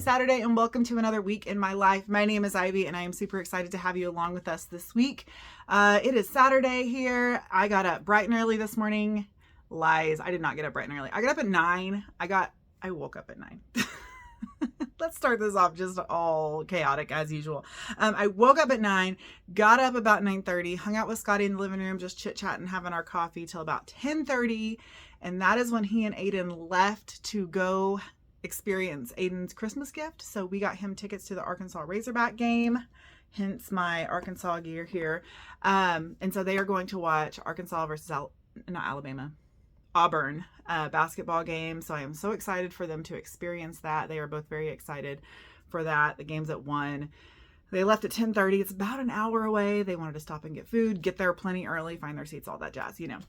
Saturday and welcome to another week in my life. My name is Ivy and I am super excited to have you along with us this week. It is Saturday here. I got up bright and early this morning. Lies. I did not get up bright and early. I got up at 9. I woke up at 9. Let's start this off just all chaotic as usual. I woke up at 9, got up about 9:30, hung out with Scotty in the living room, just chit-chatting, having our coffee till about 10:30. And that is when he and Aiden left to go experience Aiden's Christmas gift. So we got him tickets to the Arkansas Razorback game, hence my Arkansas gear here. And so they are going to watch Arkansas versus Auburn basketball game. So I am so excited for them to experience that. They are both very excited for that. The game's at 1. They left at 10:30. It's about an hour away. They wanted to stop and get food, get there plenty early, find their seats, all that jazz, you know.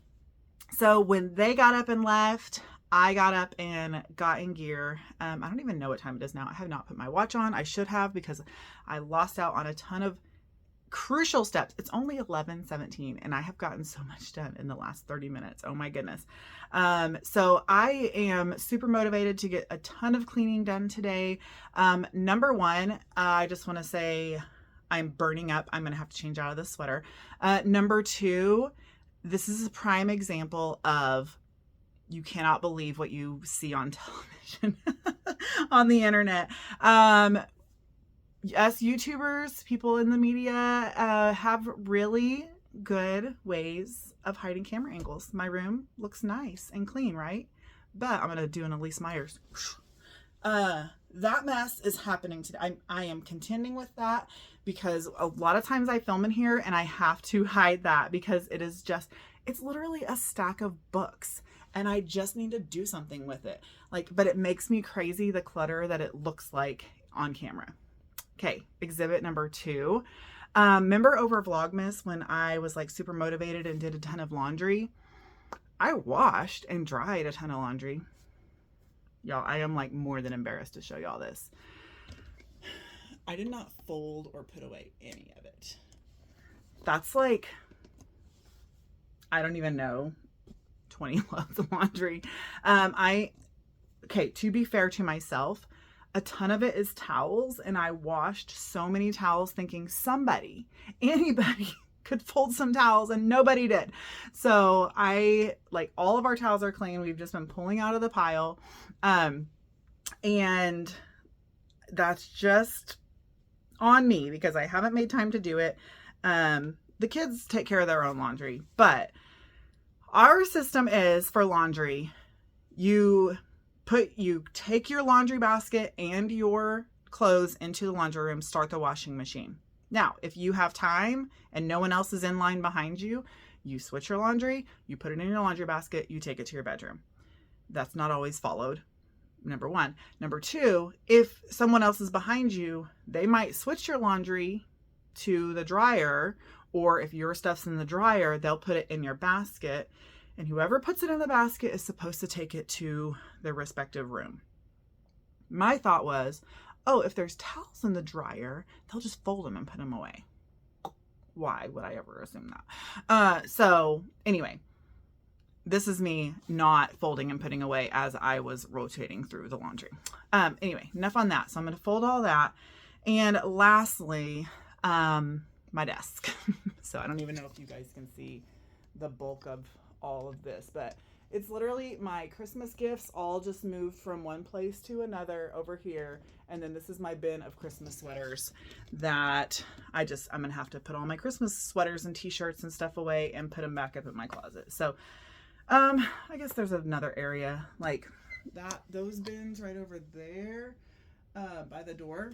So when they got up and left, I got up and got in gear. I don't even know what time it is now. I have not put my watch on. I should have because I lost out on a ton of crucial steps. It's only 11:17 and I have gotten so much done in the last 30 minutes. Oh my goodness. So I am super motivated to get a ton of cleaning done today. Number one, I just want to say I'm burning up. I'm going to have to change out of this sweater. Number two, this is a prime example of you cannot believe what you see on television, on the internet. Us YouTubers, people in the media, have really good ways of hiding camera angles. My room looks nice and clean, right? But I'm going to do an Elise Myers. That mess is happening today. I am contending with that because a lot of times I film in here and I have to hide that because it's literally a stack of books and I just need to do something with it. But it makes me crazy the clutter that it looks like on camera. Okay, exhibit number 2. Remember over Vlogmas when I was super motivated and did a ton of laundry? I washed and dried a ton of laundry. Y'all, I am more than embarrassed to show y'all this. I did not fold or put away any of it. That's I don't even know, 20 loads of laundry. Okay, to be fair to myself, a ton of it is towels, and I washed so many towels thinking anybody could fold some towels, and nobody did. So all of our towels are clean. We've just been pulling out of the pile. And that's just on me because I haven't made time to do it. The kids take care of their own laundry, but our system is for laundry. You take your laundry basket and your clothes into the laundry room, start the washing machine. Now, if you have time and no one else is in line behind you, you switch your laundry, you put it in your laundry basket, you take it to your bedroom. That's not always followed. Number one. Number two, if someone else is behind you, they might switch your laundry to the dryer, or if your stuff's in the dryer, they'll put it in your basket, and whoever puts it in the basket is supposed to take it to their respective room. My thought was, if there's towels in the dryer, they'll just fold them and put them away. Why would I ever assume that? So anyway, this is me not folding and putting away as I was rotating through the laundry. Anyway, enough on that. So I'm going to fold all that. And lastly, my desk. So I don't even know if you guys can see the bulk of all of this, but it's literally my Christmas gifts all just moved from one place to another over here. And then this is my bin of Christmas sweaters that I'm going to have to put all my Christmas sweaters and t-shirts and stuff away and put them back up in my closet. So I guess there's another area those bins right over there by the door.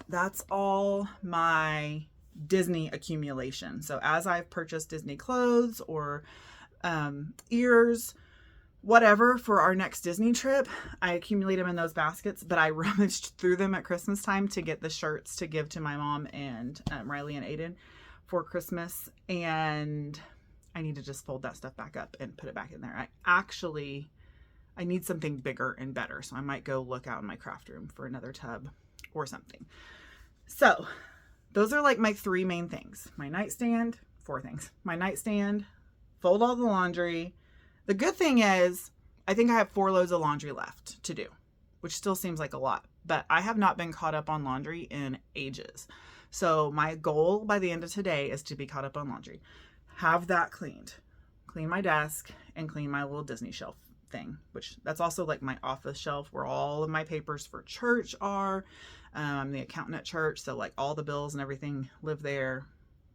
That's all my Disney accumulation. So as I've purchased Disney clothes or ears, whatever, for our next Disney trip, I accumulate them in those baskets, but I rummaged through them at Christmas time to get the shirts to give to my mom and Riley and Aiden for Christmas. And I need to just fold that stuff back up and put it back in there. I need something bigger and better. So I might go look out in my craft room for another tub or something. So those are my 3 main things. My nightstand, 4 things. My nightstand, fold all the laundry. The good thing is I think I have 4 loads of laundry left to do, which still seems like a lot, but I have not been caught up on laundry in ages. So my goal by the end of today is to be caught up on laundry. Have that cleaned. Clean my desk and clean my little Disney shelf thing, which that's also like my office shelf where all of my papers for church are. I'm the accountant at church, so like all the bills and everything live there,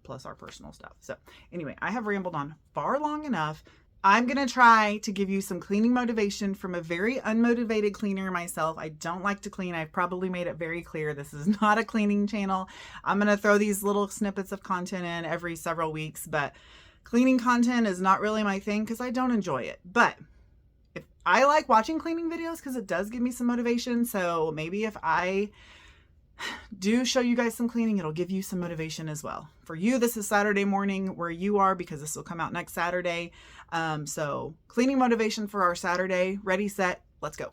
plus our personal stuff. So anyway, I have rambled on far long enough. I'm going to try to give you some cleaning motivation from a very unmotivated cleaner myself. I don't like to clean. I've probably made it very clear this is not a cleaning channel. I'm going to throw these little snippets of content in every several weeks, but cleaning content is not really my thing because I don't enjoy it. But if I like watching cleaning videos because it does give me some motivation. So maybe if I do show you guys some cleaning, it'll give you some motivation as well. For you, this is Saturday morning where you are because this will come out next Saturday. So cleaning motivation for our Saturday. Ready, set, let's go.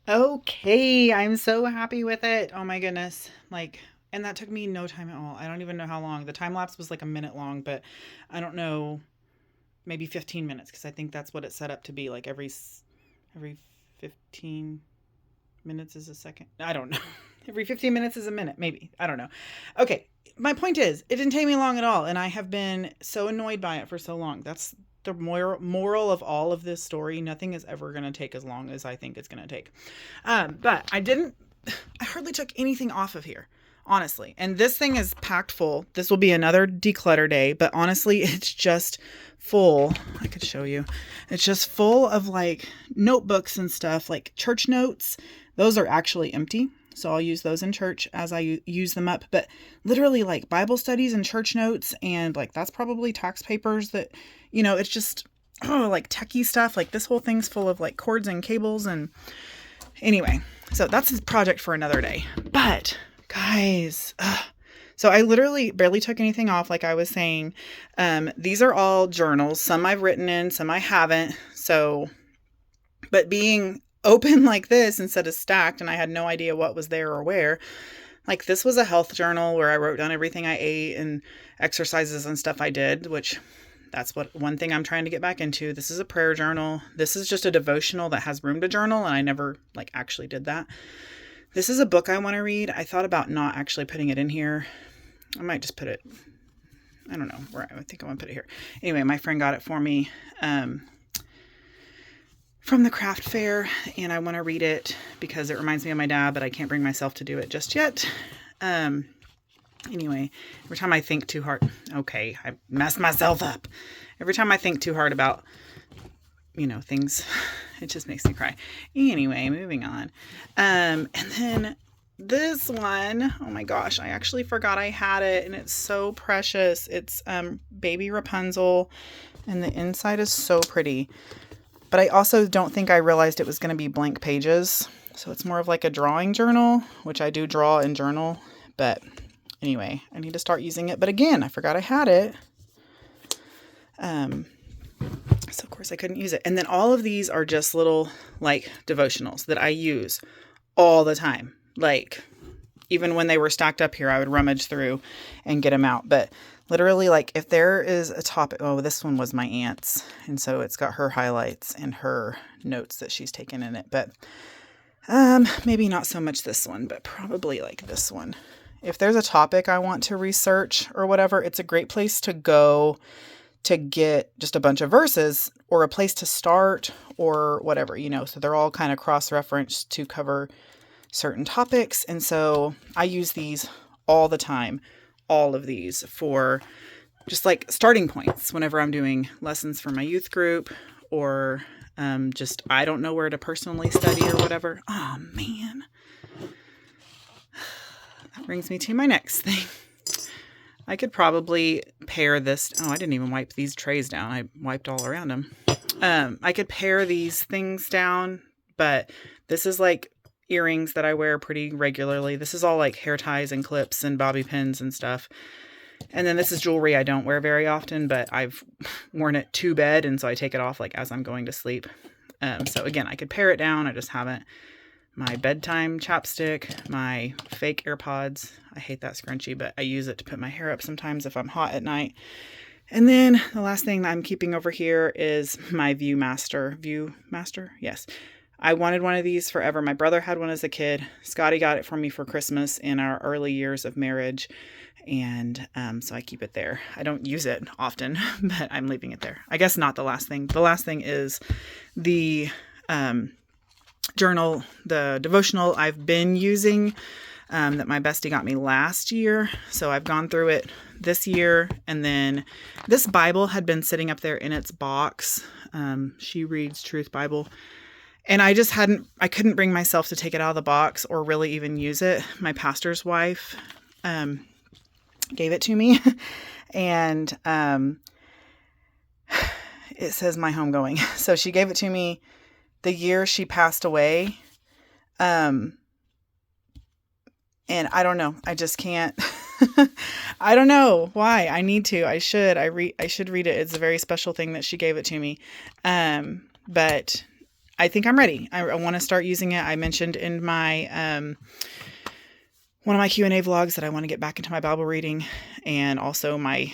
Okay, I'm so happy with it. Oh my goodness. And that took me no time at all. I don't even know how long. The time lapse was like a minute long, but I don't know, maybe 15 minutes because I think that's what it's set up to be. Like every 15 minutes is a second. I don't know. Every 15 minutes is a minute, maybe. I don't know. Okay, my point is, it didn't take me long at all, and I have been so annoyed by it for so long. That's the moral of all of this story. Nothing is ever going to take as long as I think it's going to take. But I hardly took anything off of here, honestly. And this thing is packed full. This will be another declutter day, but honestly, it's just full. I could show you. It's just full of like notebooks and stuff, like church notes. Those are actually empty. So I'll use those in church as I use them up. But literally like Bible studies and church notes, and like that's probably tax papers that, it's just like techie stuff. Like this whole thing's full of like cords and cables. And anyway, so that's a project for another day. But guys, so I literally barely took anything off, like I was saying. These are all journals. Some I've written in, some I haven't. So, but being open like this instead of stacked, and I had no idea what was there or where. Like this was a health journal where I wrote down everything I ate and exercises and stuff I did, which that's one thing I'm trying to get back into. This is a prayer journal. This is just a devotional that has room to journal, and I never like actually did that. This is a book I want to read. I thought about not actually putting it in here. I might just put it, I don't know where. I think I want to put it here. Anyway, my friend got it for me from the craft fair, and I want to read it because it reminds me of my dad, but I can't bring myself to do it just yet. Anyway, every time I think too hard, okay, I messed myself up. Every time I think too hard about, things, it just makes me cry. Anyway, moving on. And then this one, oh my gosh, I actually forgot I had it, and it's so precious. It's Baby Rapunzel, and the inside is so pretty. But I also don't think I realized it was going to be blank pages. So it's more of like a drawing journal, which I do draw and journal. But anyway, I need to start using it. But again, I forgot I had it. So of course I couldn't use it. And then all of these are just little like devotionals that I use all the time. Like even when they were stacked up here, I would rummage through and get them out. But literally, like if there is a topic, this one was my aunt's. And so it's got her highlights and her notes that she's taken in it. But Maybe not so much this one, but probably like this one. If there's a topic I want to research or whatever, it's a great place to go to get just a bunch of verses or a place to start or whatever, so they're all kind of cross-referenced to cover certain topics. And so I use these all the time, all of these for just like starting points whenever I'm doing lessons for my youth group or just I don't know where to personally study or whatever. Oh man. That brings me to my next thing. I could probably pair this. Oh, I didn't even wipe these trays down. I wiped all around them. I could pair these things down, but this is like earrings that I wear pretty regularly. This is all like hair ties and clips and bobby pins and stuff. And then this is jewelry I don't wear very often, but I've worn it to bed. And so I take it off like as I'm going to sleep. So again, I could pare it down. I just haven't. My bedtime chapstick, my fake AirPods. I hate that scrunchie, but I use it to put my hair up sometimes if I'm hot at night. And then the last thing that I'm keeping over here is my Viewmaster. Viewmaster? Yes. I wanted one of these forever. My brother had one as a kid. Scotty got it for me for Christmas in our early years of marriage. And so I keep it there. I don't use it often, but I'm leaving it there. I guess not the last thing. The last thing is the journal, the devotional I've been using that my bestie got me last year. So I've gone through it this year. And then this Bible had been sitting up there in its box. She Reads Truth Bible. And I couldn't bring myself to take it out of the box or really even use it. My pastor's wife gave it to me. And it says my homegoing. So she gave it to me the year she passed away. And I don't know. I just can't. I don't know why. I need to. I should. I should read it. It's a very special thing that she gave it to me. But I think I'm ready. I want to start using it. I mentioned in my one of my Q&A vlogs that I want to get back into my Bible reading, and also my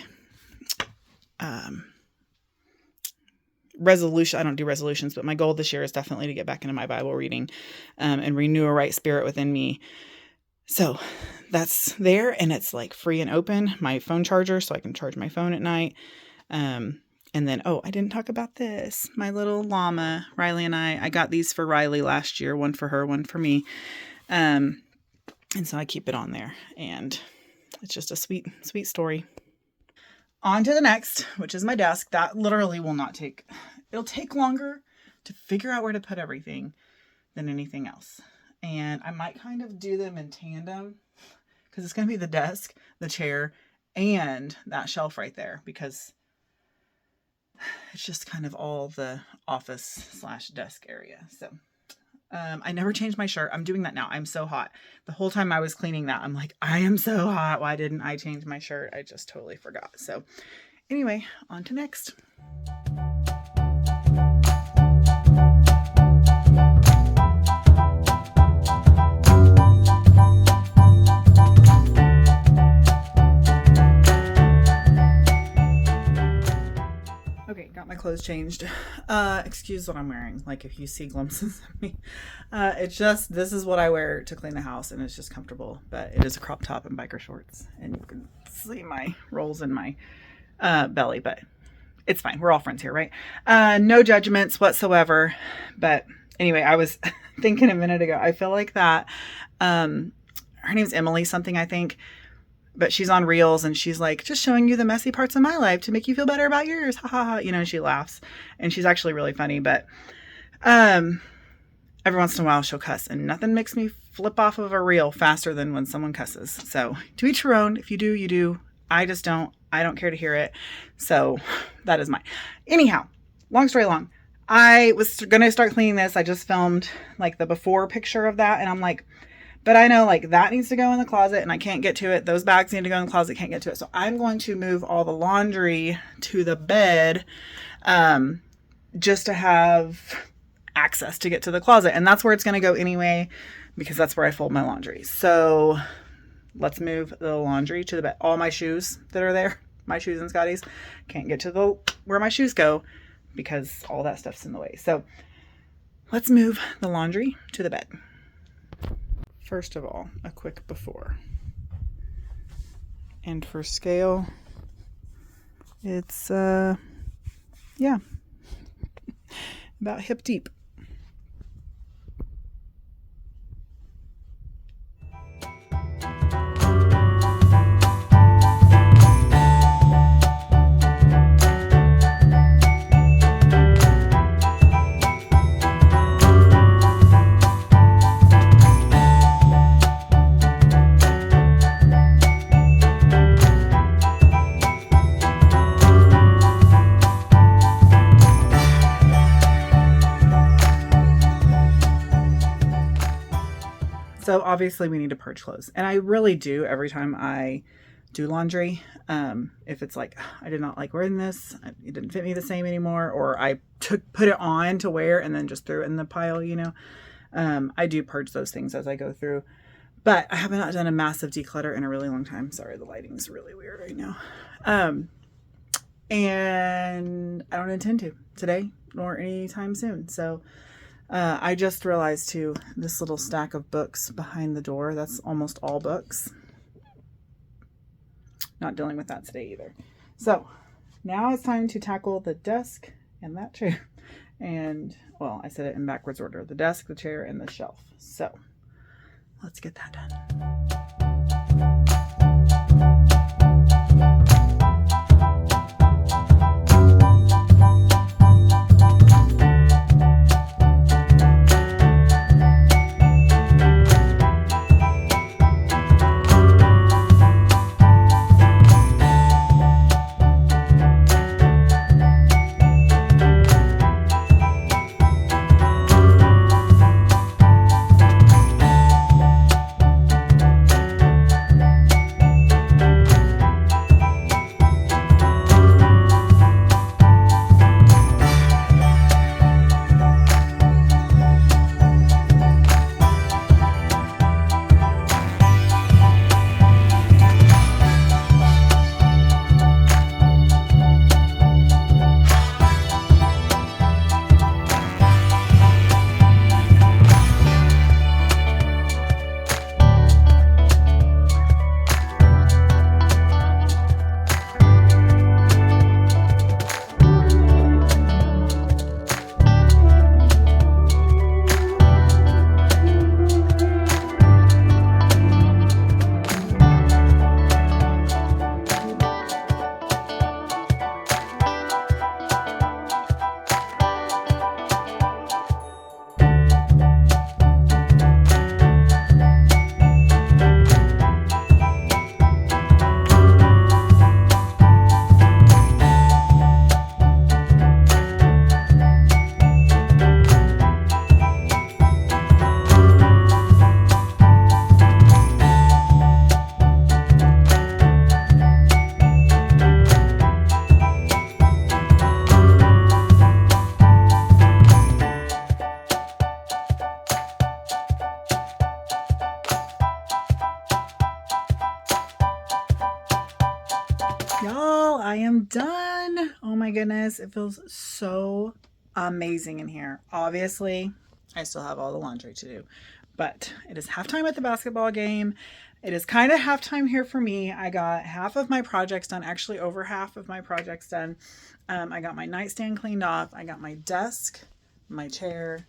resolution. I don't do resolutions, but my goal this year is definitely to get back into my Bible reading and renew a right spirit within me. So that's there, and it's like free and open. My phone charger, so I can charge my phone at night. And then, I didn't talk about this. My little llama, Riley and I got these for Riley last year. One for her, one for me. And so I keep it on there, and it's just a sweet, sweet story. On to the next, which is my desk. That literally will not take, it'll take longer to figure out where to put everything than anything else. And I might kind of do them in tandem because it's going to be the desk, the chair, and that shelf right there, because it's just kind of all the office/desk area. So I never changed my shirt. I'm doing that now. I'm so hot. The whole time I was cleaning that, I'm like, I am so hot. Why didn't I change my shirt? I just totally forgot. So anyway, on to next. Okay, got my clothes changed. Excuse what I'm wearing. Like if you see glimpses of me, this is what I wear to clean the house, and it's just comfortable, but it is a crop top and biker shorts, and you can see my rolls in my belly, but it's fine. We're all friends here, right? No judgments whatsoever. But anyway, I was thinking a minute ago, I feel like that, her name's Emily something, I think. But she's on Reels, and she's like, just showing you the messy parts of my life to make you feel better about yours. Ha ha ha. And she laughs, and she's actually really funny. But every once in a while she'll cuss, and nothing makes me flip off of a reel faster than when someone cusses. So to each your own. If you do, you do. I just don't. I don't care to hear it. So that is mine. Anyhow, long story long. I was going to start cleaning this. I just filmed like the before picture of that, and I'm like, but I know like that needs to go in the closet, and I can't get to it. Those bags need to go in the closet. Can't get to it. So I'm going to move all the laundry to the bed just to have access to get to the closet. And that's where it's going to go anyway, because that's where I fold my laundry. So let's move the laundry to the bed. All my shoes that are there, my shoes and Scotty's, can't get to where my shoes go because all that stuff's in the way. So let's move the laundry to the bed. first of all, a quick before. And for scale, it's, yeah, about hip deep. So obviously we need to purge clothes. And I really do every time I do laundry. If it's like, I did not like wearing this, it didn't fit me the same anymore, or I put it on to wear and then just threw it in the pile, you know. I do purge those things as I go through. But I have not done a massive declutter in a really long time. Sorry, the lighting's really weird right now. And I don't intend to today nor anytime soon. So I just realized too, this little stack of books behind the door, that's almost all books. Not dealing with that today either. So now it's time to tackle the desk and that chair. And, well, I said it in backwards order. The desk, the chair, and the shelf. So let's get that done. Y'all, I am done. Oh my goodness. It feels so amazing in here. Obviously, I still have all the laundry to do, but it is halftime at the basketball game. It is kind of halftime here for me. I got half of my projects done, actually over half of my projects done. I got my nightstand cleaned off. I got my desk, my chair,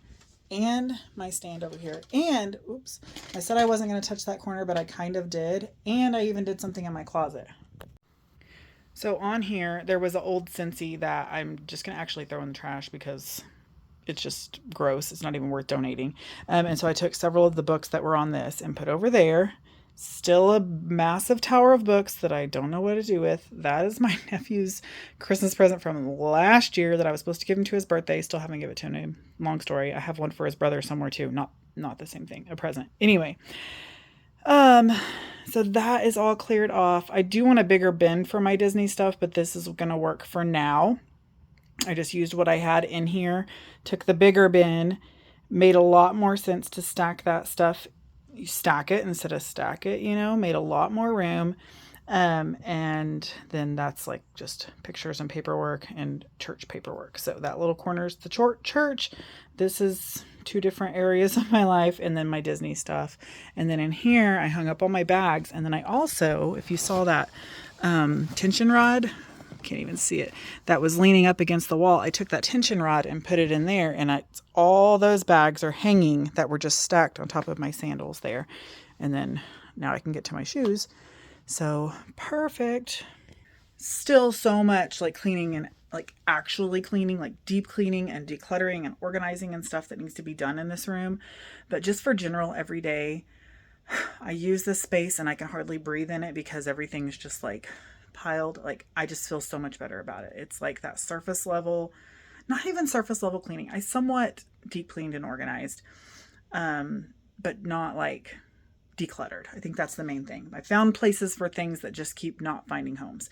and my stand over here. And, oops, I said I wasn't going to touch that corner, but I kind of did. And I even did something in my closet. So on here, there was an old Scentsy that I'm just going to actually throw in the trash because it's just gross. It's not even worth donating. And so I took several of the books that were on this and put over there. Still a massive tower of books that I don't know what to do with. That is my nephew's Christmas present from last year that I was supposed to give him to his birthday. Still haven't given it to him. Long story. I have one for his brother somewhere too. Not the same thing. A present. Anyway. So that is all cleared off. I do want a bigger bin for my Disney stuff, but this is going to work for now. I just used what I had in here, took the bigger bin, made a lot more sense to stack that stuff. You stack it instead of stack it, you know, made a lot more room. And then that's like just pictures and paperwork and church paperwork. So that little corner is the church. This is 2 different areas of my life, and then my Disney stuff. And then in here, I hung up all my bags. And then I also, if you saw that tension rod, can't even see it, that was leaning up against the wall, I took that tension rod and put it in there, and all those bags are hanging that were just stacked on top of my sandals there. And then now I can get to my shoes. So perfect. Still so much like cleaning and like actually cleaning, like deep cleaning and decluttering and organizing and stuff that needs to be done in this room. But just for general everyday, I use this space and I can hardly breathe in it because everything's just like piled. Like I just feel so much better about it. It's like that surface level, not even surface level cleaning. I somewhat deep cleaned and organized, but not like decluttered. I think that's the main thing. I found places for things that just keep not finding homes.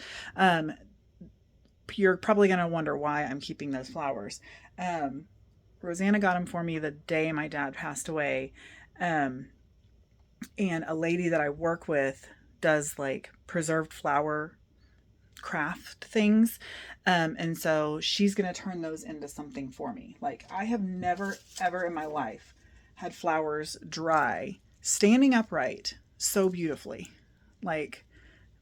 You're probably going to wonder why I'm keeping those flowers. Rosanna got them for me the day my dad passed away. And a lady that I work with does like preserved flower craft things. And so she's going to turn those into something for me. Like I have never, ever in my life had flowers dry standing upright so beautifully. Like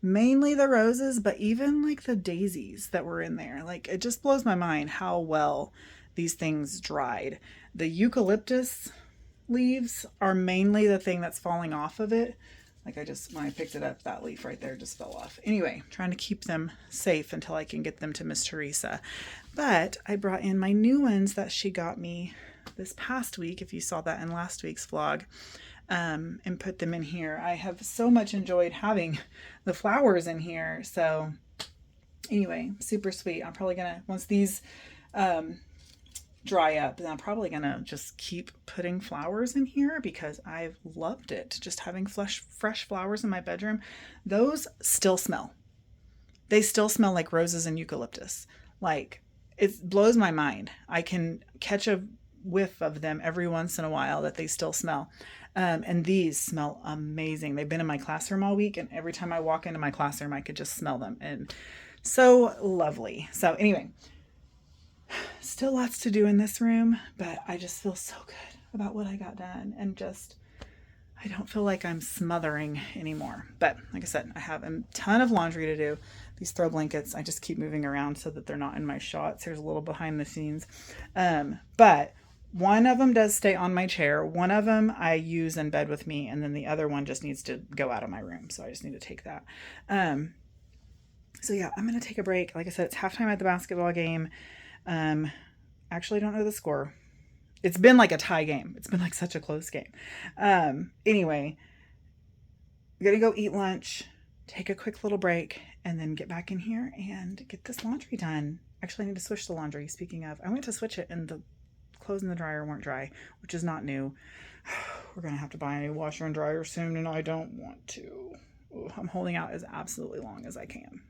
mainly the roses, but even like the daisies that were in there. Like it just blows my mind how well these things dried. The eucalyptus leaves are mainly the thing that's falling off of it. Like when I picked it up, that leaf right there just fell off. Anyway, trying to keep them safe until I can get them to Miss Teresa. But I brought in my new ones that she got me this past week, if you saw that in last week's vlog. And put them in here. I have so much enjoyed having the flowers in here. So anyway, super sweet. I'm probably gonna, once these dry up, then I'm probably gonna just keep putting flowers in here because I've loved it. Just having fresh flowers in my bedroom. Those still smell. They still smell like roses and eucalyptus. Like it blows my mind. I can catch a whiff of them every once in a while that they still smell. And these smell amazing. They've been in my classroom all week, and every time I walk into my classroom, I could just smell them, and so lovely. So anyway, still lots to do in this room, but I just feel so good about what I got done, and just, I don't feel like I'm smothering anymore. But like I said, I have a ton of laundry to do. These throw blankets, I just keep moving around so that they're not in my shots. Here's a little behind the scenes. But one of them does stay on my chair. One of them I use in bed with me, and then the other one just needs to go out of my room. So I just need to take that. So yeah, I'm going to take a break. Like I said, it's halftime at the basketball game. Actually, I don't know the score. It's been like a tie game. It's been like such a close game. Anyway, I'm going to go eat lunch, take a quick little break, and then get back in here and get this laundry done. Actually, I need to switch the laundry. Speaking of, I went to switch it and the clothes in the dryer weren't dry, which is not new. We're going to have to buy a new washer and dryer soon, and I don't want to. I'm holding out as absolutely long as I can.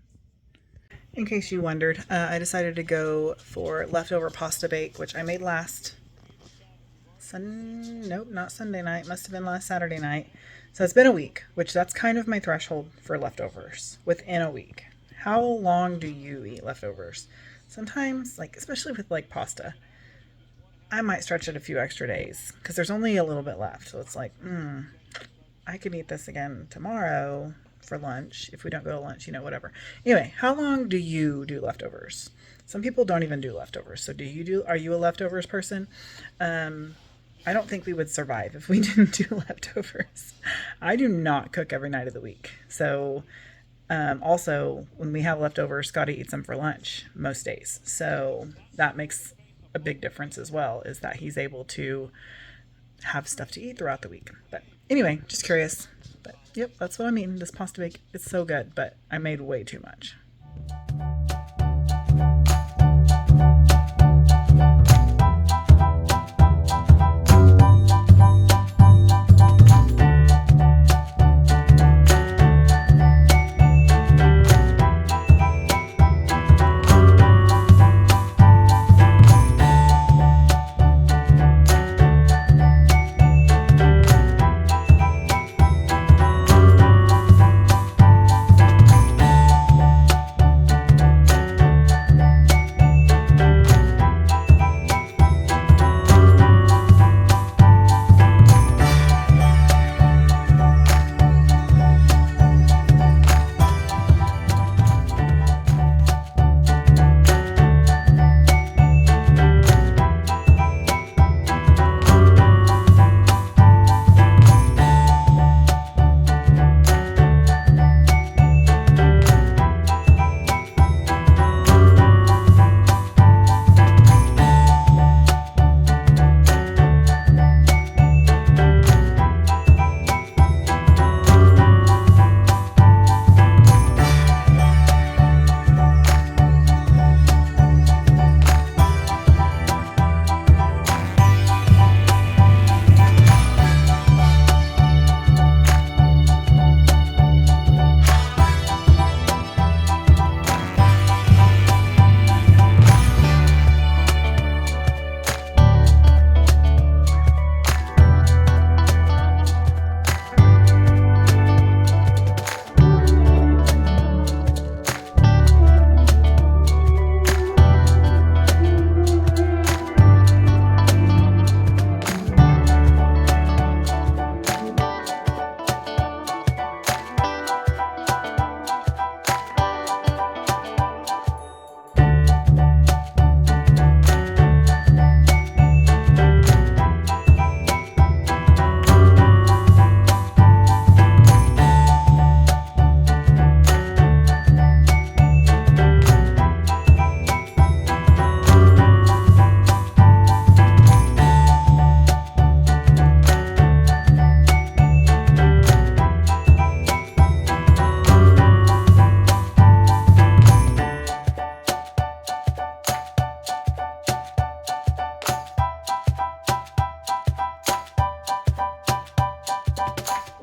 In case you wondered, I decided to go for leftover pasta bake, which I made last nope, not Sunday night. Must have been last Saturday night. So it's been a week, which that's kind of my threshold for leftovers within a week. How long do you eat leftovers? Sometimes, like, especially with like pasta, I might stretch it a few extra days because there's only a little bit left. So it's like, I could eat this again tomorrow for lunch if we don't go to lunch, whatever. Anyway, how long do you do leftovers? Some people don't even do leftovers. So are you a leftovers person? I don't think we would survive if we didn't do leftovers. I do not cook every night of the week. So also when we have leftovers, Scotty eats them for lunch most days. So that makes a big difference as well, is that he's able to have stuff to eat throughout the week. But anyway, just curious. But yep, that's what I'm eating. This pasta bake, it's so good, but I made way too much.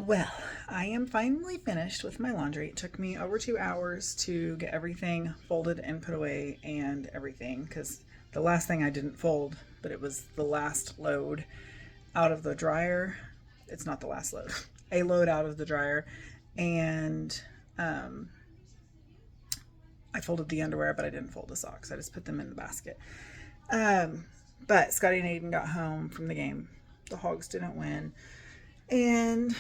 Well, I am finally finished with my laundry. It took me over 2 hours to get everything folded and put away and everything, because the last thing I didn't fold, but it was the last load out of the dryer. It's not the last load, a load out of the dryer. And I folded the underwear, but I didn't fold the socks. I just put them in the basket. But Scotty and Aiden got home from the game. The Hogs didn't win. And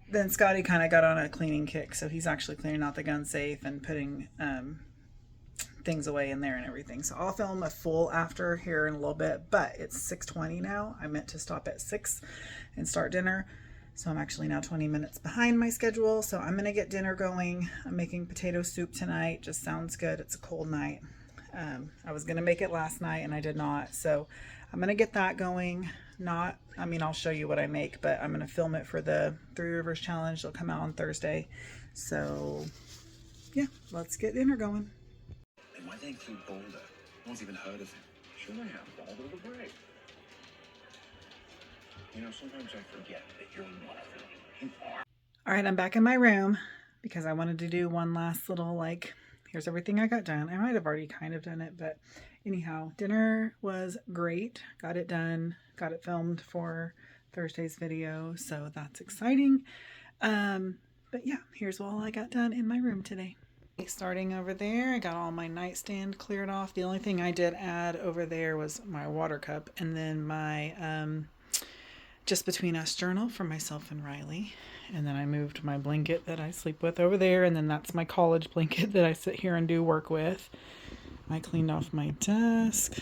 then Scotty kind of got on a cleaning kick, so he's actually cleaning out the gun safe and putting things away in there and everything. So I'll film a full after here in a little bit, but it's 6:20 now. I meant to stop at 6 and start dinner, so I'm actually now 20 minutes behind my schedule. So I'm gonna get dinner going. I'm making potato soup tonight. Just sounds good. It's a cold night. I was gonna make it last night and I did not, so I'm gonna get that going. I'll show you what I make, but I'm gonna film it for the Three Rivers Challenge. It'll come out on Thursday. So yeah, let's get dinner going. And why they include Boulder? No one's even heard of him. Sure they have. Boulder the Brave. You know, sometimes I forget that you're one of them. You are. All right, I'm back in my room because I wanted to do one last little, here's everything I got done. I might have already kind of done it, but anyhow, dinner was great. Got it done. Got it filmed for Thursday's video, so that's exciting. But yeah, here's all I got done in my room today. Starting over there, I got all my nightstand cleared off. The only thing I did add over there was my water cup, and then my Just Between Us journal for myself and Riley. And then I moved my blanket that I sleep with over there, and then that's my college blanket that I sit here and do work with. I cleaned off my desk.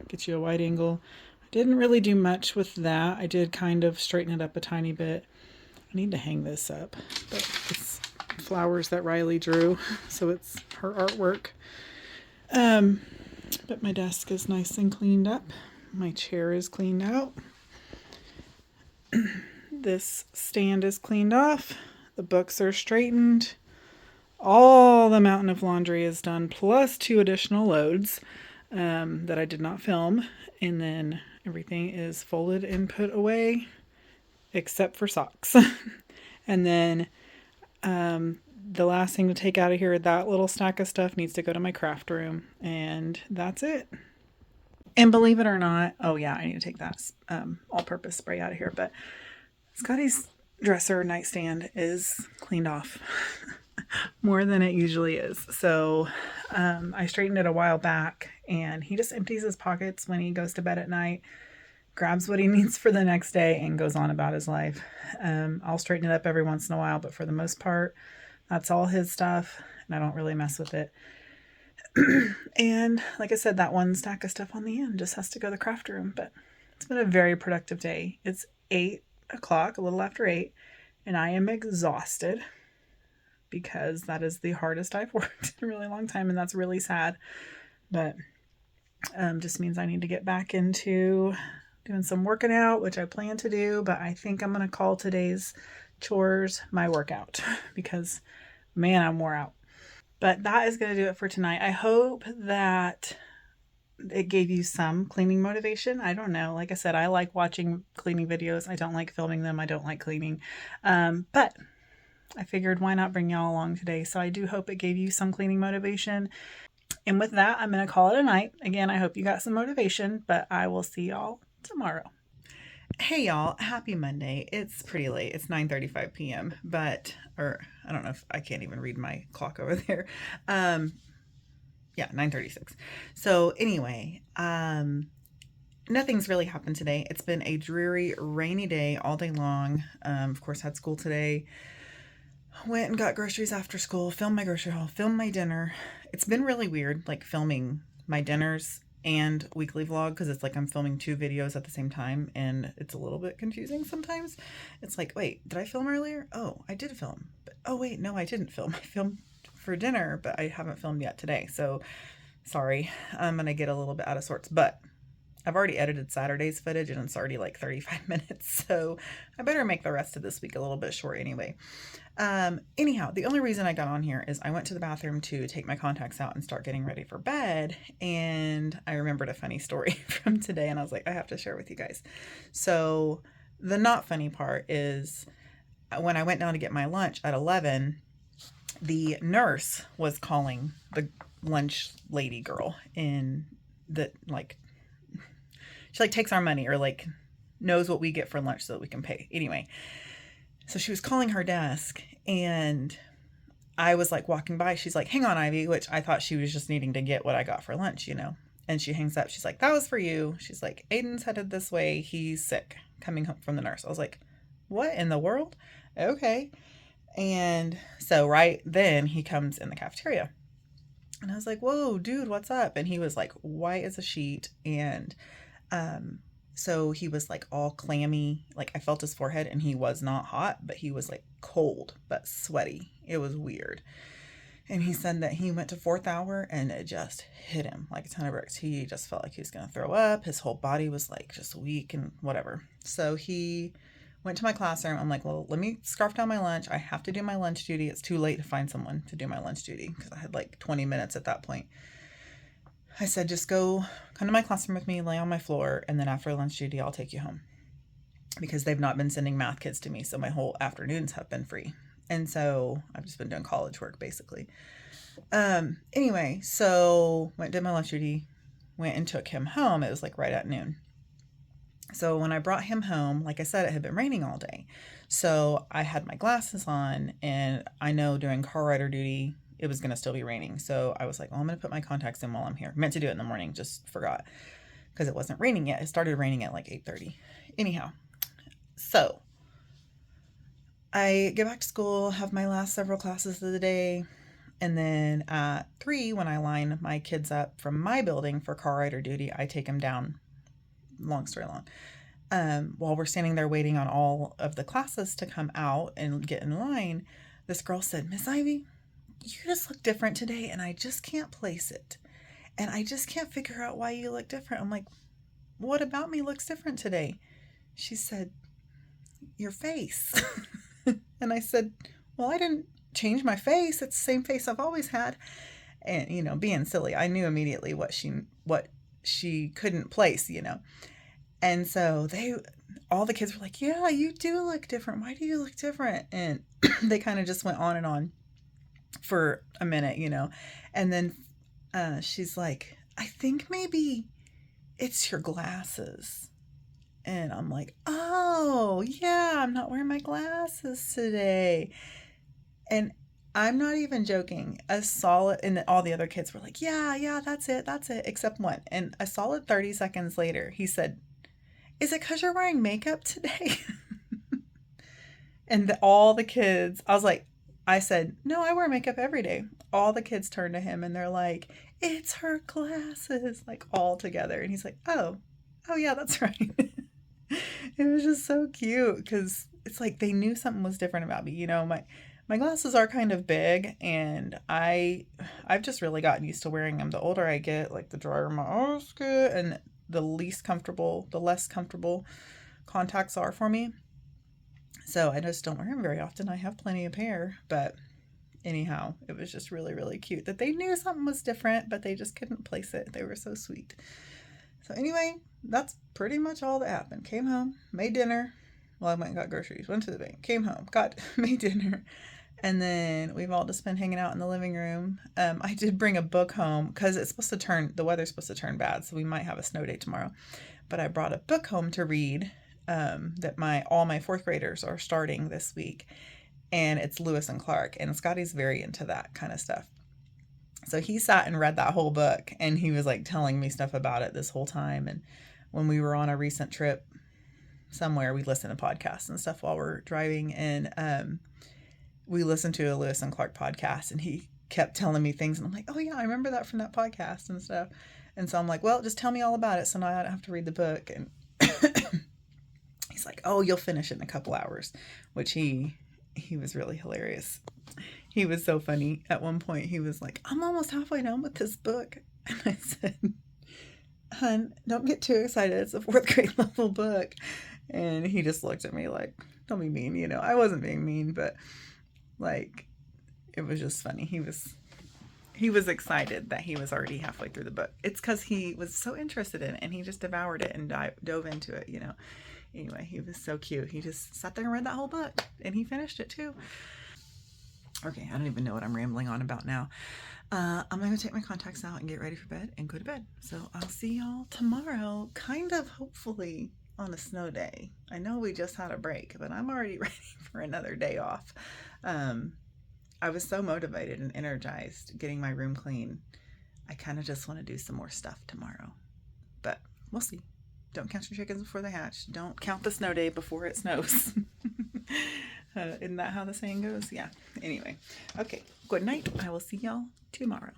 Get you a wide angle. I didn't really do much with that. I did kind of straighten it up a tiny bit. I need to hang this up, but it's flowers that Riley drew, so it's her artwork. But my desk is nice and cleaned up. My chair is cleaned out. This stand is cleaned off. The books are straightened. All the mountain of laundry is done, plus 2 additional loads that I did not film. And then everything is folded and put away, except for socks. And then the last thing to take out of here, that little stack of stuff needs to go to my craft room. And that's it. And believe it or not, oh yeah, I need to take that all-purpose spray out of here. But Scotty's dresser nightstand is cleaned off more than it usually is. So I straightened it a while back, and he just empties his pockets when he goes to bed at night, grabs what he needs for the next day, and goes on about his life. I'll straighten it up every once in a while, but for the most part, that's all his stuff, and I don't really mess with it. And like I said, that one stack of stuff on the end just has to go to the craft room. But it's been a very productive day. It's 8 o'clock, a little after 8, and I am exhausted because that is the hardest I've worked in a really long time, and that's really sad. But just means I need to get back into doing some working out, which I plan to do, but I think I'm going to call today's chores my workout because, man, I'm wore out. But that is going to do it for tonight. I hope that it gave you some cleaning motivation. I don't know. Like I said, I like watching cleaning videos. I don't like filming them. I don't like cleaning. But I figured why not bring y'all along today. So I do hope it gave you some cleaning motivation. And with that, I'm going to call it a night. Again, I hope you got some motivation, but I will see y'all tomorrow. Hey y'all, happy Monday. It's pretty late. It's 9:35 p.m. Or I don't know if I can't even read my clock over there. Yeah, 9:36. So anyway, nothing's really happened today. It's been a dreary, rainy day all day long. Of course, had school today. Went and got groceries after school, filmed my grocery haul, filmed my dinner. It's been really weird, filming my dinners and weekly vlog, because it's I'm filming 2 videos at the same time, and it's a little bit confusing sometimes. It's wait, did I film earlier? Oh, I did film. But oh wait, no, I didn't film. I filmed for dinner, but I haven't filmed yet today. So sorry, I'm gonna get a little bit out of sorts, but I've already edited Saturday's footage and it's already 35 minutes, so I better make the rest of this week a little bit short anyway. Anyhow, the only reason I got on here is I went to the bathroom to take my contacts out and start getting ready for bed, and I remembered a funny story from today, and I was like, I have to share with you guys. So the not funny part is when I went down to get my lunch at 11, the nurse was calling the lunch lady girl in the, like, she like takes our money or like knows what we get for lunch so that we can pay. Anyway, so she was calling her desk, and I was like walking by. She's like, hang on, Ivy, which I thought she was just needing to get what I got for lunch, you know. And she hangs up. She's like, that was for you. She's like, Aiden's headed this way. He's sick, coming home from the nurse. I was like, what in the world? Okay. And so right then he comes in the cafeteria. And I was like, whoa, dude, what's up? And he was like white as a sheet. And so he was like all clammy. Like I felt his forehead, and he was not hot, but he was like cold but sweaty. It was weird. And he said that he went to fourth hour and it just hit him like a ton of bricks. He just felt like he was going to throw up. His whole body was like just weak and whatever. So he went to my classroom. I'm like, well, let me scarf down my lunch. I have to do my lunch duty. It's too late to find someone to do my lunch duty because I had like 20 minutes at that point. I said, just come to my classroom with me, lay on my floor, and then after lunch duty, I'll take you home. Because they've not been sending math kids to me, so my whole afternoons have been free. And so I've just been doing college work, basically. Anyway, so did my lunch duty, went and took him home. It was like right at noon. So when I brought him home, like I said, it had been raining all day. So I had my glasses on, and I know during car rider duty, it was going to still be raining. So I was like, well, I'm going to put my contacts in while I'm here. Meant to do it in the morning, just forgot because it wasn't raining yet. It started raining at like 8:30. Anyhow, so I get back to school, have my last several classes of the day. And then at 3, when I line my kids up from my building for car rider duty, I take them down. Long story long. While we're standing there waiting on all of the classes to come out and get in line, this girl said, Miss Ivy, you just look different today, and I just can't place it. And I just can't figure out why you look different. I'm like, what about me looks different today? She said, your face. And I said, well, I didn't change my face. It's the same face I've always had. And, you know, being silly, I knew immediately what she couldn't place, you know. And so all the kids were like, yeah, you do look different. Why do you look different? And they kind of just went on for a minute, you know. And then she's like, I think maybe it's your glasses. And I'm like, oh, yeah, I'm not wearing my glasses today. And I'm not even joking. And all the other kids were like, yeah, that's it, except one. And a solid 30 seconds later, he said, is it because you're wearing makeup today? And all the kids, I said, no, I wear makeup every day. All the kids turned to him and they're like, it's her glasses, like all together. And he's like, oh yeah, that's right. It was just so cute because it's like they knew something was different about me. You know, my glasses are kind of big, and I've just really gotten used to wearing them. The older I get, like the drier my eyes get, and the less comfortable contacts are for me. So I just don't wear them very often. I have plenty of pair, but anyhow, it was just really, really cute that they knew something was different, but they just couldn't place it. They were so sweet. So anyway, that's pretty much all that happened. Came home, made dinner. Well, I went and got groceries, went to the bank, came home, made dinner. And then we've all just been hanging out in the living room. I did bring a book home because the weather's supposed to turn bad, so we might have a snow day tomorrow. But I brought a book home to read that all my fourth graders are starting this week. And it's Lewis and Clark. And Scotty's very into that kind of stuff. So he sat and read that whole book, and he was like telling me stuff about it this whole time. And when we were on a recent trip somewhere, we listened to podcasts and stuff while we're driving. And we listened to a Lewis and Clark podcast, and he kept telling me things. And I'm like, oh yeah, I remember that from that podcast and stuff. And so I'm like, well, just tell me all about it so now I don't have to read the book. And he's like, oh, you'll finish it in a couple hours, which he was really hilarious. He was so funny. At one point, he was like, I'm almost halfway done with this book. And I said, hun, don't get too excited. It's a fourth grade level book. And he just looked at me like, don't be mean. You know, I wasn't being mean, but like, it was just funny. He was excited that he was already halfway through the book. It's because he was so interested in it, and he just devoured it and dove into it, you know. Anyway, he was so cute. He just sat there and read that whole book, and he finished it too. Okay, I don't even know what I'm rambling on about now. I'm gonna take my contacts out and get ready for bed and go to bed. So I'll see y'all tomorrow, kind of hopefully on a snow day. I know we just had a break, but I'm already ready for another day off. I was so motivated and energized getting my room clean. I kind of just want to do some more stuff tomorrow, but we'll see. Don't count your chickens before they hatch. Don't count the snow day before it snows. Isn't that how the saying goes? Yeah. Anyway, okay. Good night. I will see y'all tomorrow.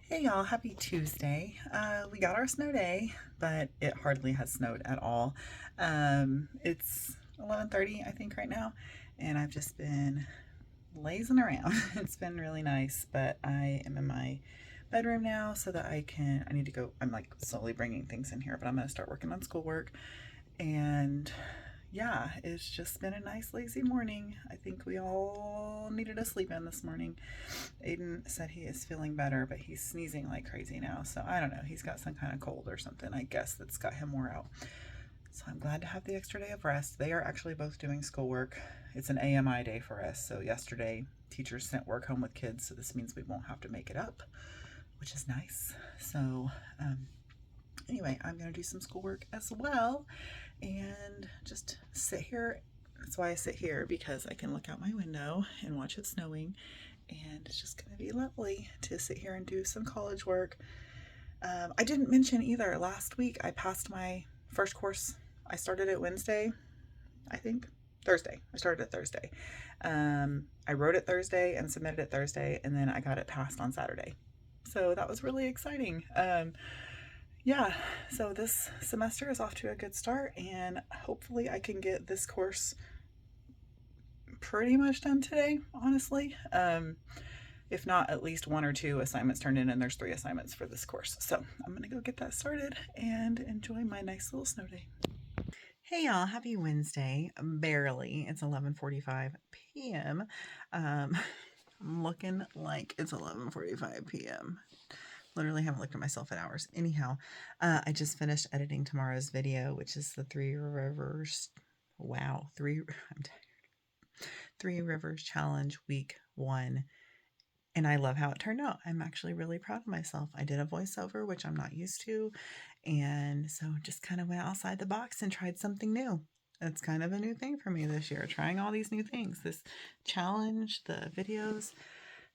Hey y'all, happy Tuesday. We got our snow day, but it hardly has snowed at all. It's 11:30, I think, right now, and I've just been lazing around. It's been really nice, but I am in my bedroom now so that I need to go. I'm like slowly bringing things in here, but I'm going to start working on schoolwork. And yeah, it's just been a nice lazy morning. I think we all needed a sleep in this morning. Aiden said he is feeling better, but he's sneezing like crazy now. So I don't know. He's got some kind of cold or something, I guess, that's got him wore out. So I'm glad to have the extra day of rest. They are actually both doing schoolwork. It's an AMI day for us. So yesterday, teachers sent work home with kids. So this means we won't have to make it up, which is nice. So anyway, I'm going to do some schoolwork as well and just sit here. That's why I sit here, because I can look out my window and watch it snowing. And it's just going to be lovely to sit here and do some college work. I didn't mention either. Last week, I passed my first course. I started it Wednesday, I think. Thursday. I started it Thursday. I wrote it Thursday and submitted it Thursday, and then I got it passed on Saturday. So that was really exciting. Yeah, so this semester is off to a good start, and hopefully I can get this course pretty much done today, honestly. If not, at least 1 or 2 assignments turned in, and there's 3 assignments for this course. So I'm going to go get that started and enjoy my nice little snow day. Hey y'all, happy Wednesday. Barely. It's 11:45 p.m. I'm looking like it's 11:45 p.m. Literally haven't looked at myself at hours. Anyhow, I just finished editing tomorrow's video, which is the 3 Rivers. Wow, I'm tired. 3 Rivers Challenge Week 1. And I love how it turned out. I'm actually really proud of myself. I did a voiceover, which I'm not used to. And so just kind of went outside the box and tried something new. It's kind of a new thing for me this year, trying all these new things. This challenge, the videos.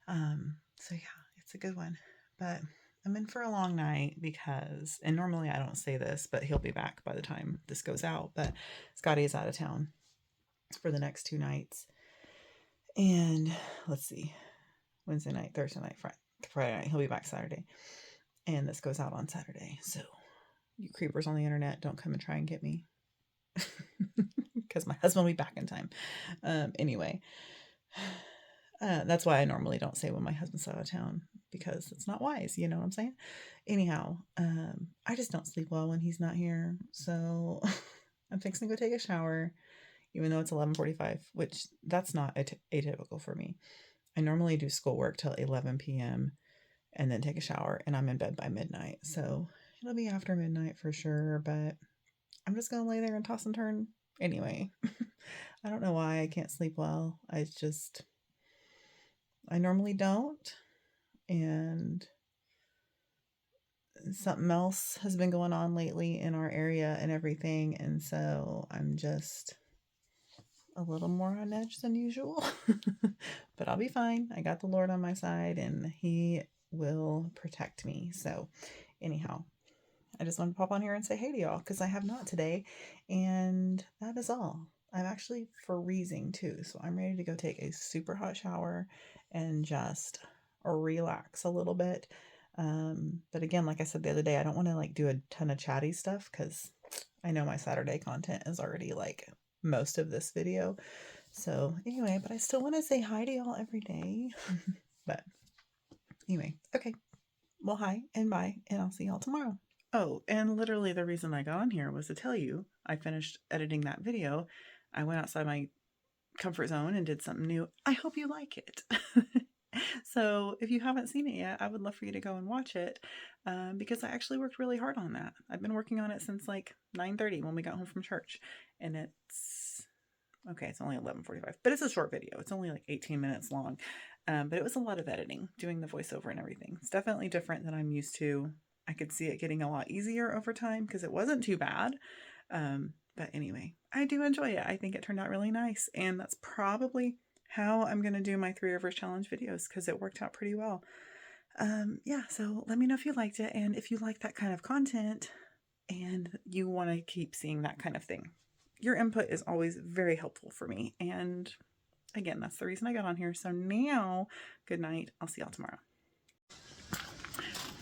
So yeah, it's a good one. But I'm in for a long night because, and normally I don't say this, but he'll be back by the time this goes out. But Scotty is out of town for the next 2 nights. And let's see. Wednesday night, Thursday night, Friday night. He'll be back Saturday. And this goes out on Saturday. So you creepers on the internet, don't come and try and get me. Because my husband will be back in time. Anyway, that's why I normally don't say when my husband's out of town, because it's not wise. You know what I'm saying? Anyhow, I just don't sleep well when he's not here. So I'm fixing to go take a shower, even though it's 11:45, which that's not atypical for me. I normally do schoolwork till 11 p.m. and then take a shower, and I'm in bed by midnight. So it'll be after midnight for sure, but I'm just going to lay there and toss and turn anyway. I don't know why I can't sleep well. I normally don't. And something else has been going on lately in our area and everything. And so I'm just a little more on edge than usual. But I'll be fine. I got the Lord on my side and He will protect me. So anyhow, I just wanted to pop on here and say hey to y'all because I have not today. And that is all. I'm actually freezing too. So I'm ready to go take a super hot shower and just relax a little bit. But again, like I said the other day, I don't want to like do a ton of chatty stuff because I know my Saturday content is already like most of this video. So anyway, but I still want to say hi to y'all every day. But anyway, okay. Well, hi and bye, and I'll see y'all tomorrow. Oh, and literally the reason I got on here was to tell you I finished editing that video. I went outside my comfort zone and did something new. I hope you like it. So if you haven't seen it yet, I would love for you to go and watch it because I actually worked really hard on that. I've been working on it since like 9:30 when we got home from church. And it's only 11:45, but it's a short video. It's only like 18 minutes long. But it was a lot of editing, doing the voiceover and everything. It's definitely different than I'm used to. I could see it getting a lot easier over time because it wasn't too bad. But anyway, I do enjoy it. I think it turned out really nice. And that's probably how I'm going to do my 3 Rivers Challenge videos because it worked out pretty well. Yeah, so let me know if you liked it and if you like that kind of content and you want to keep seeing that kind of thing. Your input is always very helpful for me. And again, that's the reason I got on here. So now, good night. I'll see y'all tomorrow.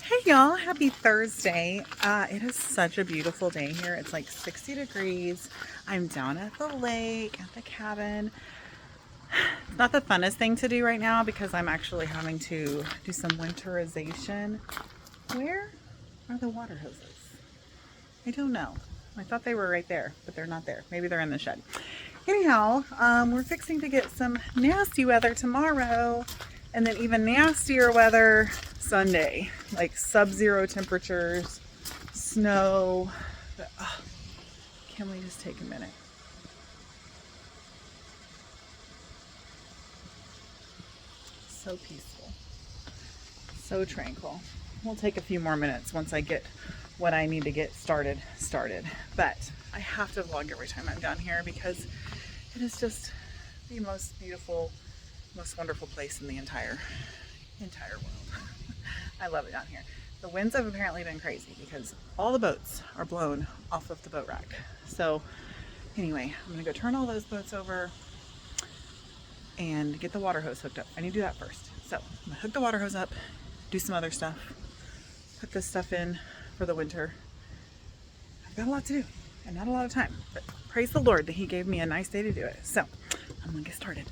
Hey y'all, happy Thursday. It is such a beautiful day here. It's like 60 degrees. I'm down at the lake, at the cabin. It's not the funnest thing to do right now because I'm actually having to do some winterization. Where are the water hoses? I don't know. I thought they were right there, but they're not there. Maybe they're in the shed. Anyhow, we're fixing to get some nasty weather tomorrow and then even nastier weather Sunday, like sub-zero temperatures, snow. But, can we just take a minute? So peaceful, so tranquil. We'll take a few more minutes once I get what I need to get started. But I have to vlog every time I'm down here because it is just the most beautiful, most wonderful place in the entire world. I love it down here. The winds have apparently been crazy because all the boats are blown off of the boat rack. So anyway, I'm gonna go turn all those boats over and get the water hose hooked up. I need to do that first. So I'm gonna hook the water hose up, do some other stuff, put this stuff in for the winter. I've got a lot to do and not a lot of time, but praise the Lord that He gave me a nice day to do it. So I'm gonna get started.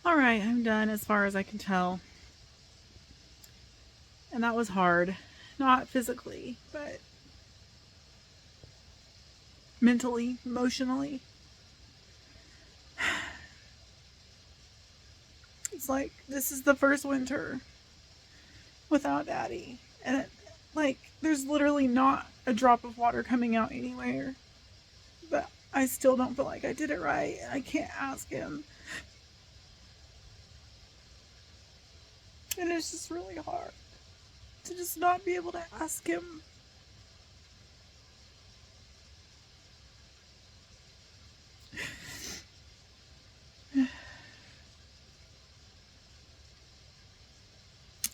All right, I'm done as far as I can tell. And that was hard, not physically, but mentally, emotionally. It's like, this is the first winter without Daddy. And there's literally not a drop of water coming out anywhere. But I still don't feel like I did it right. I can't ask him. And it's just really hard to just not be able to ask him.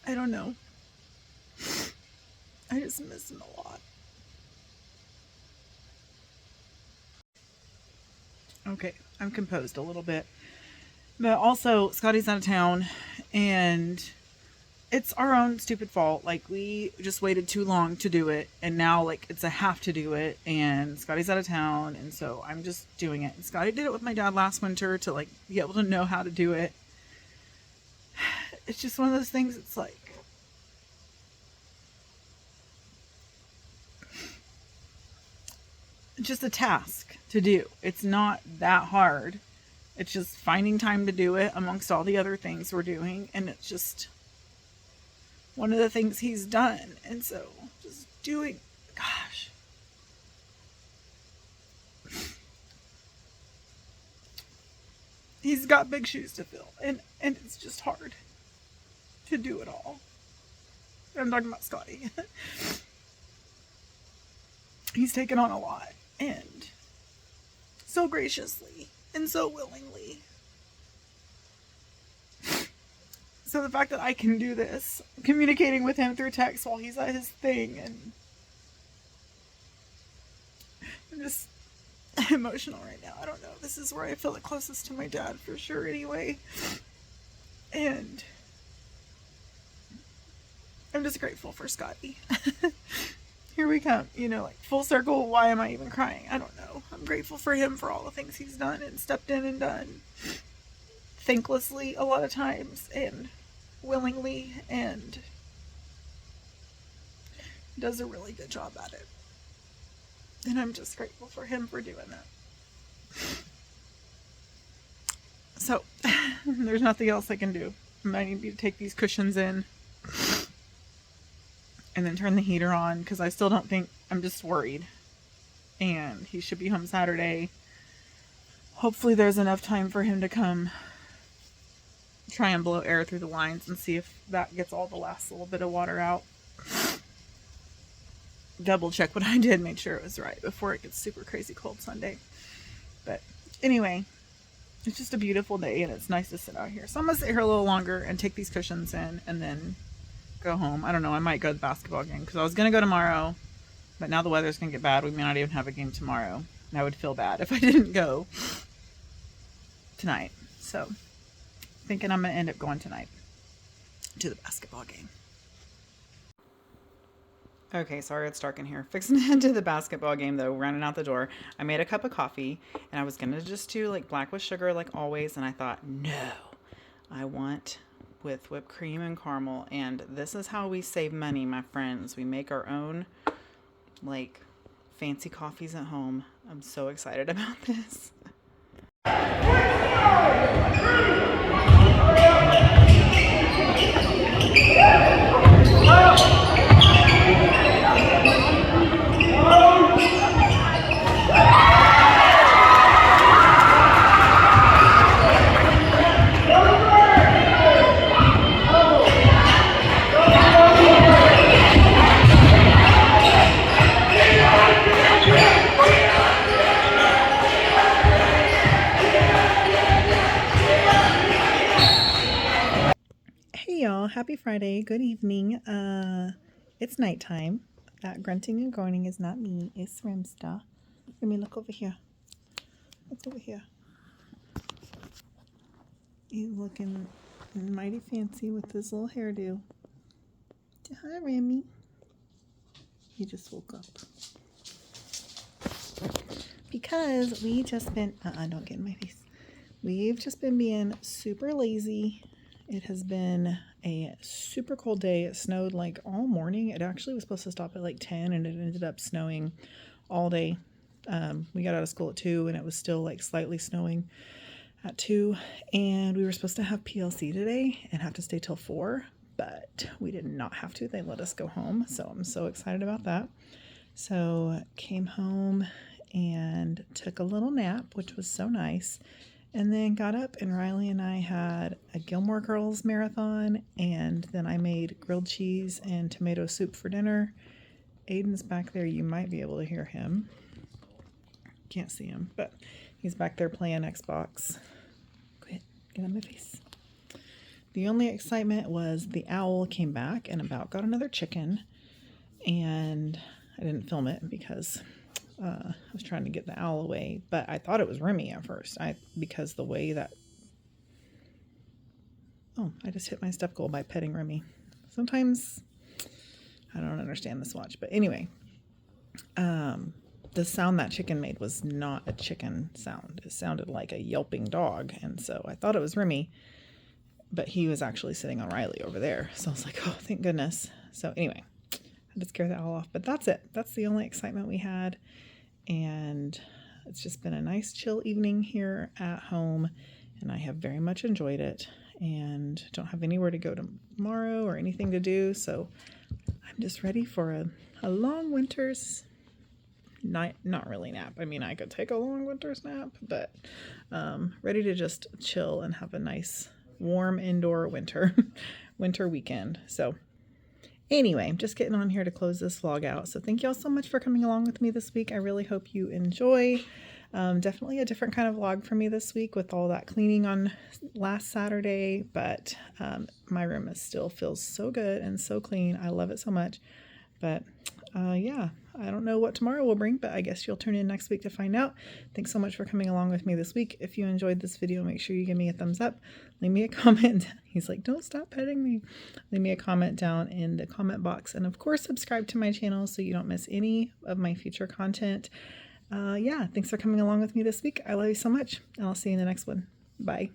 I don't know. I just miss him a lot. Okay, I'm composed a little bit. But also, Scotty's out of town, and it's our own stupid fault. Like, we just waited too long to do it, and now, like, it's a have to do it, and Scotty's out of town, and so I'm just doing it. And Scotty did it with my dad last winter to, like, be able to know how to do it. It's just one of those things, it's like, it's just a task to do. It's not that hard. It's just finding time to do it amongst all the other things we're doing, and it's just one of the things he's done. And so just doing, gosh, he's got big shoes to fill, and it's just hard to do it all. I'm talking about Scotty. He's taken on a lot, and so graciously and so willingly. So the fact that I can do this, communicating with him through text while he's at his thing, and I'm just emotional right now. I don't know. This is where I feel the closest to my dad for sure anyway. And I'm just grateful for Scotty. Here we come, like full circle. Why am I even crying? I don't know. I'm grateful for him for all the things he's done and stepped in and done thanklessly a lot of times and willingly, and does a really good job at it. And I'm just grateful for him for doing that. So there's nothing else I can do. I might need to take these cushions in and then turn the heater on, because I still don't think, I'm just worried. And he should be home Saturday. Hopefully there's enough time for him to come try and blow air through the lines and see if that gets all the last little bit of water out. Double check what I did, make sure it was right before it gets super crazy cold Sunday. But anyway, it's just a beautiful day and it's nice to sit out here. So I'm gonna sit here a little longer and take these cushions in and then go home. I don't know, I might go to the basketball game, because I was gonna go tomorrow, but now the weather's gonna get bad. We may not even have a game tomorrow, and I would feel bad if I didn't go tonight. So thinking I'm gonna end up going tonight to the basketball game. Okay, sorry it's dark in here. Fixing to head to the basketball game though, running out the door. I made a cup of coffee and I was gonna just do like black with sugar like always, and I thought, no, I want with whipped cream and caramel. And this is how we save money, my friends. We make our own like fancy coffees at home. I'm so excited about this. Happy Friday. Good evening. It's nighttime. That grunting and groaning is not me. It's Rimsta. Let me look over here. Look over here. He's looking mighty fancy with his little hairdo. Hi, Remy. He just woke up. Because we just been... don't get in my face. We've just been being super lazy. It has been a super cold day. It snowed like all morning. It actually was supposed to stop at like 10 and it ended up snowing all day. We got out of school at 2 and it was still like slightly snowing at 2. And we were supposed to have PLC today and have to stay till 4, but we did not have to. They let us go home. So I'm so excited about that. So came home and took a little nap, which was so nice. And then got up and Riley and I had a Gilmore Girls marathon, and then I made grilled cheese and tomato soup for dinner. Aiden's back there. You might be able to hear him. Can't see him, but he's back there playing Xbox. Quit. Get on my face. The only excitement was the owl came back and about got another chicken, and I didn't film it because I was trying to get the owl away, but I thought it was Remy at first. Because the way that... Oh, I just hit my step goal by petting Remy. Sometimes I don't understand this watch, but anyway, the sound that chicken made was not a chicken sound. It sounded like a yelping dog, and so I thought it was Remy, but he was actually sitting on Riley over there. So I was like, oh, thank goodness. So anyway, I had to scare the owl off, but that's it. That's the only excitement we had. And it's just been a nice chill evening here at home, and I have very much enjoyed it, and don't have anywhere to go tomorrow or anything to do, so I'm just ready for a long winter's not really nap. I mean, I could take a long winter's nap, but ready to just chill and have a nice warm indoor winter weekend. So anyway, I'm just getting on here to close this vlog out. So thank you all so much for coming along with me this week. I really hope you enjoy. Definitely a different kind of vlog for me this week with all that cleaning on last Saturday, but my room still feels so good and so clean. I love it so much. But yeah, I don't know what tomorrow will bring, but I guess you'll tune in next week to find out. Thanks so much for coming along with me this week. If you enjoyed this video, make sure you give me a thumbs up. Leave me a comment. He's like, don't stop petting me. Leave me a comment down in the comment box. And of course, subscribe to my channel so you don't miss any of my future content. Yeah, thanks for coming along with me this week. I love you so much, and I'll see you in the next one. Bye.